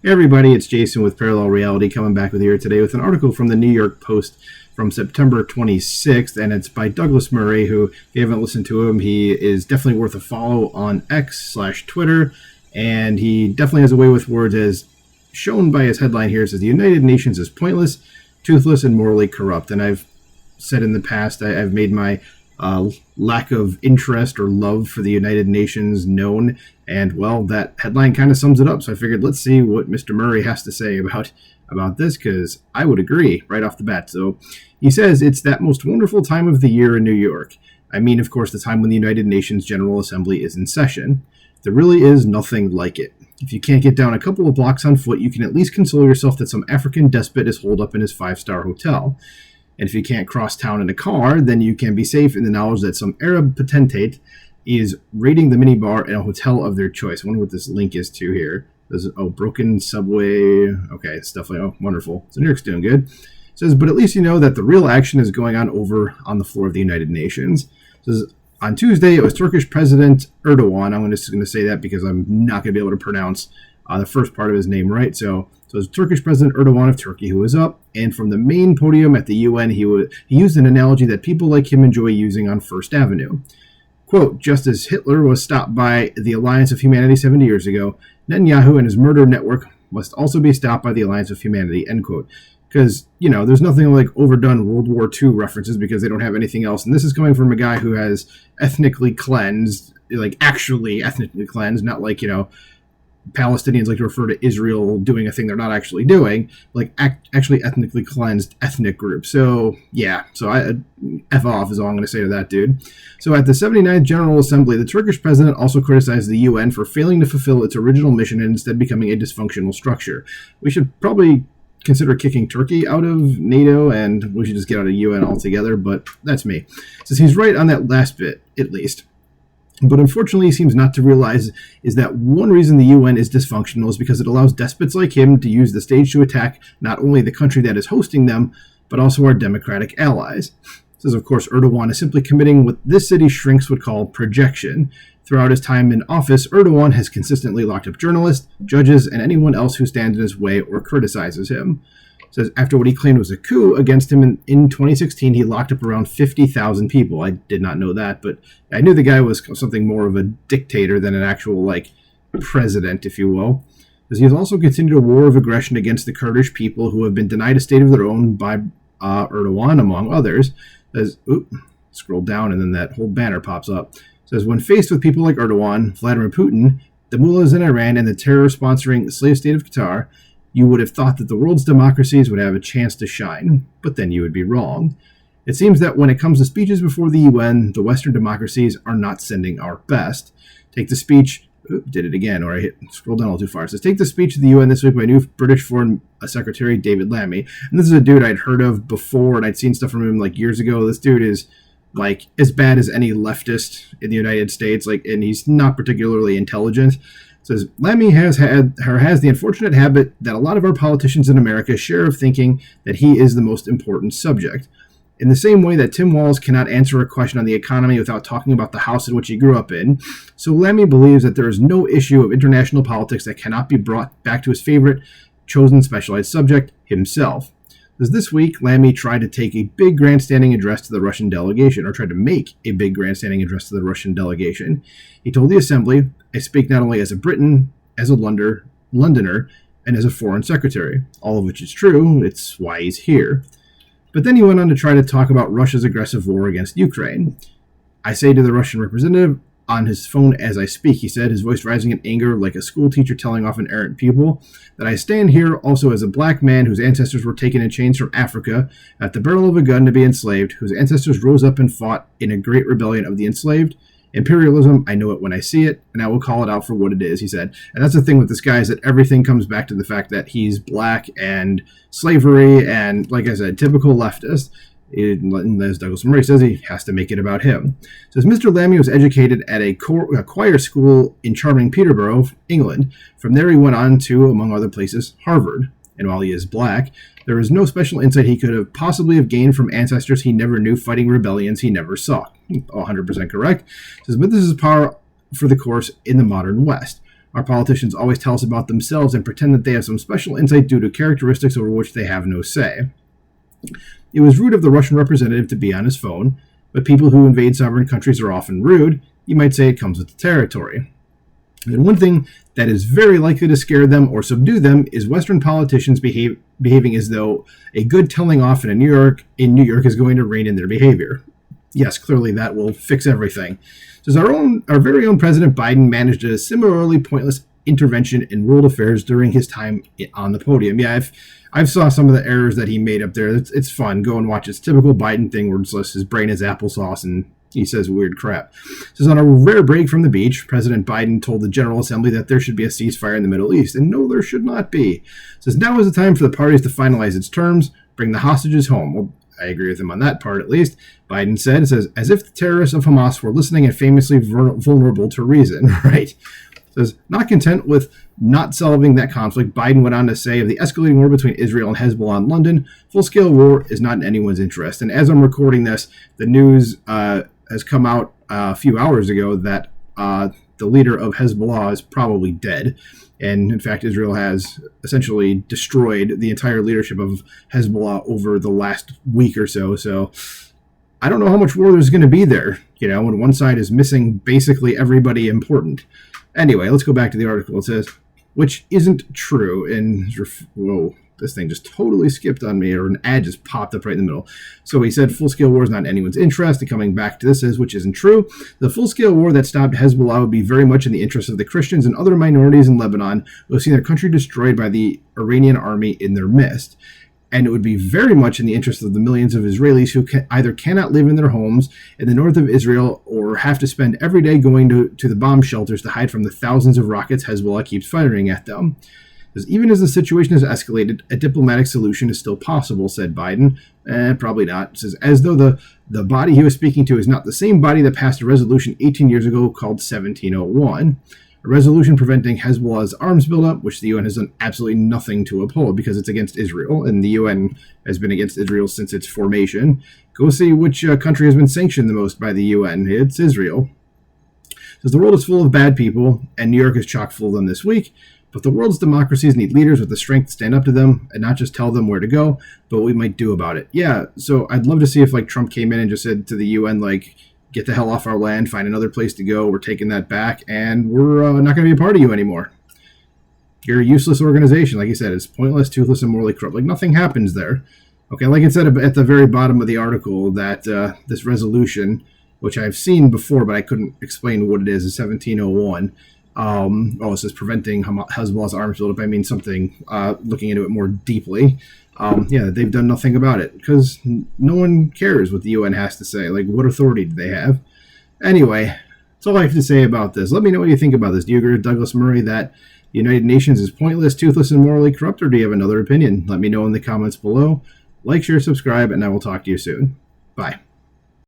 Hey everybody, it's Jason with Parallel Reality coming back with you here today with an article from the New York Post from September 26th, and it's by Douglas Murray, who, if you haven't listened to him, he is definitely worth a follow on X/Twitter, and he definitely has a way with words as shown by his headline here. It says, "The United Nations is pointless, toothless, and morally corrupt." And I've said in the past, I've made my lack of interest or love for the United Nations known, and well, that headline kind of sums it up. So I figured let's see what Mr. Murray has to say about this, because I would agree right off the bat. So he says it's that most wonderful time of the year in New York. I mean, of course, the time when the United Nations General Assembly is in session. There really is nothing like it. If you can't get down a couple of blocks on foot, you can at least console yourself that some African despot is holed up in his 5-star hotel. And if you can't cross town in a car, then you can be safe in the knowledge that some Arab potentate is raiding the minibar in a hotel of their choice. I wonder what this link is to here. Broken subway. Okay, stuff like, wonderful. So New York's doing good. It says, but at least you know that the real action is going on over on the floor of the United Nations. It says, on Tuesday, it was Turkish President Erdogan. I'm just going to say that because I'm not going to be able to pronounce the first part of his name right. So it's Turkish President Erdogan of Turkey who was up, and from the main podium at the UN, he used an analogy that people like him enjoy using on First Avenue. Quote, just as Hitler was stopped by the Alliance of Humanity 70 years ago, Netanyahu and his murder network must also be stopped by the Alliance of Humanity, end quote. Because, there's nothing like overdone World War II references because they don't have anything else. And this is coming from a guy who has ethnically cleansed, like actually ethnically cleansed, not like, Palestinians like to refer to Israel doing a thing they're not actually doing, like actually ethnically cleansed ethnic groups. So, yeah, I F off is all I'm going to say to that dude. So at the 79th General Assembly, the Turkish president also criticized the UN for failing to fulfill its original mission and instead becoming a dysfunctional structure. We should probably consider kicking Turkey out of NATO, and we should just get out of UN altogether, but that's me. Since he's right on that last bit, at least. But unfortunately, he seems not to realize is that one reason the UN is dysfunctional is because it allows despots like him to use the stage to attack not only the country that is hosting them, but also our democratic allies. This is, of course, Erdogan is simply committing what this city shrinks would call projection. Throughout his time in office, Erdogan has consistently locked up journalists, judges, and anyone else who stands in his way or criticizes him. Says after what he claimed was a coup against him in 2016, he locked up around 50,000 people. I did not know that, but I knew the guy was something more of a dictator than an actual, president, if you will. As he has also continued a war of aggression against the Kurdish people who have been denied a state of their own by Erdogan, among others. Scroll down, and then that whole banner pops up. Says, when faced with people like Erdogan, Vladimir Putin, the mullahs in Iran, and the terror-sponsoring slave state of Qatar, you would have thought that the world's democracies would have a chance to shine, but then you would be wrong. It seems that when it comes to speeches before the UN, the Western democracies are not sending our best. Take the speech, did it again, or I scroll down a little too far. It says, take the speech of the UN this week by new British Foreign Secretary David Lammy. And this is a dude I'd heard of before, and I'd seen stuff from him years ago. This dude is as bad as any leftist in the United States, and he's not particularly intelligent. Says, Lammy has the unfortunate habit that a lot of our politicians in America share of thinking that he is the most important subject. In the same way that Tim Walz cannot answer a question on the economy without talking about the house in which he grew up in, so Lammy believes that there is no issue of international politics that cannot be brought back to his favorite, chosen specialized subject, himself. As this week, Lammy tried to take a big grandstanding address to the Russian delegation, or tried to make a big grandstanding address to the Russian delegation. He told the assembly, I speak not only as a Briton, as a Londoner, and as a foreign secretary. All of which is true, it's why he's here. But then he went on to try to talk about Russia's aggressive war against Ukraine. I say to the Russian representative, on his phone as I speak, he said, his voice rising in anger like a school teacher telling off an errant pupil, that I stand here also as a black man whose ancestors were taken in chains from Africa at the barrel of a gun to be enslaved, whose ancestors rose up and fought in a great rebellion of the enslaved. Imperialism, I know it when I see it, and I will call it out for what it is, he said. And that's the thing with this guy, is that everything comes back to the fact that he's black and slavery and, like I said, typical leftist. As Douglas Murray says, he has to make it about him. It says Mr. Lammy was educated at a choir school in charming Peterborough, England. From there he went on to, among other places, Harvard. And while he is black, there is no special insight he could have possibly have gained from ancestors he never knew fighting rebellions he never saw. 100% correct. It says, but this is par for the course in the modern West. Our politicians always tell us about themselves and pretend that they have some special insight due to characteristics over which they have no say. It was rude of the Russian representative to be on his phone, but people who invade sovereign countries are often rude. You might say it comes with the territory. And one thing that is very likely to scare them or subdue them is Western politicians behaving as though a good telling off in New York is going to rein in their behavior. Yes, clearly that will fix everything. Says our very own President Biden managed a similarly pointless intervention in world affairs during his time on the podium. Yeah, I've saw some of the errors that he made up there. It's fun. Go and watch. It's typical Biden thing where it's just his brain is applesauce and he says weird crap. Says on a rare break from the beach, President Biden told the General Assembly that there should be a ceasefire in the Middle East, and no, there should not be. Says now is the time for the parties to finalize its terms, bring the hostages home. Well, I agree with him on that part, at least. Biden said, it says, as if the terrorists of Hamas were listening and famously vulnerable to reason, right? Says, not content with not solving that conflict, Biden went on to say of the escalating war between Israel and Hezbollah in London, full-scale war is not in anyone's interest. And as I'm recording this, the news has come out a few hours ago that the leader of Hezbollah is probably dead. And in fact, Israel has essentially destroyed the entire leadership of Hezbollah over the last week or so. So I don't know how much war there's going to be there, when one side is missing basically everybody important. Anyway, let's go back to the article. It says, which isn't true. And whoa, this thing just totally skipped on me, or an ad just popped up right in the middle. So he said full-scale war is not in anyone's interest. And coming back to this is, which isn't true. The full-scale war that stopped Hezbollah would be very much in the interest of the Christians and other minorities in Lebanon who have seen their country destroyed by the Iranian army in their midst. And it would be very much in the interest of the millions of Israelis who either cannot live in their homes in the north of Israel or have to spend every day going to the bomb shelters to hide from the thousands of rockets Hezbollah keeps firing at them. Because even as the situation has escalated, a diplomatic solution is still possible, said Biden. Probably not. It says, as though the body he was speaking to is not the same body that passed a resolution 18 years ago called 1701. A resolution preventing Hezbollah's arms buildup, which the UN has done absolutely nothing to uphold because it's against Israel, and the UN has been against Israel since its formation. Go see which country has been sanctioned the most by the UN. It's Israel. Says the world is full of bad people, and New York is chock full of them this week. But the world's democracies need leaders with the strength to stand up to them and not just tell them where to go, but what we might do about it. Yeah, so I'd love to see if Trump came in and just said to the UN, get the hell off our land, find another place to go, we're taking that back, and we're not going to be a part of you anymore. You're a useless organization. Like you said, it's pointless, toothless, and morally corrupt. Nothing happens there. Okay, like it said at the very bottom of the article, that this resolution, which I've seen before, but I couldn't explain what it is 1701. It says preventing Hezbollah's arms buildup. I mean something, looking into it more deeply. They've done nothing about it because no one cares what the UN has to say. What authority do they have? Anyway, that's all I have to say about this. Let me know what you think about this. Do you agree with Douglas Murray that the United Nations is pointless, toothless, and morally corrupt, or do you have another opinion? Let me know in the comments below. Like, share, subscribe, and I will talk to you soon. Bye.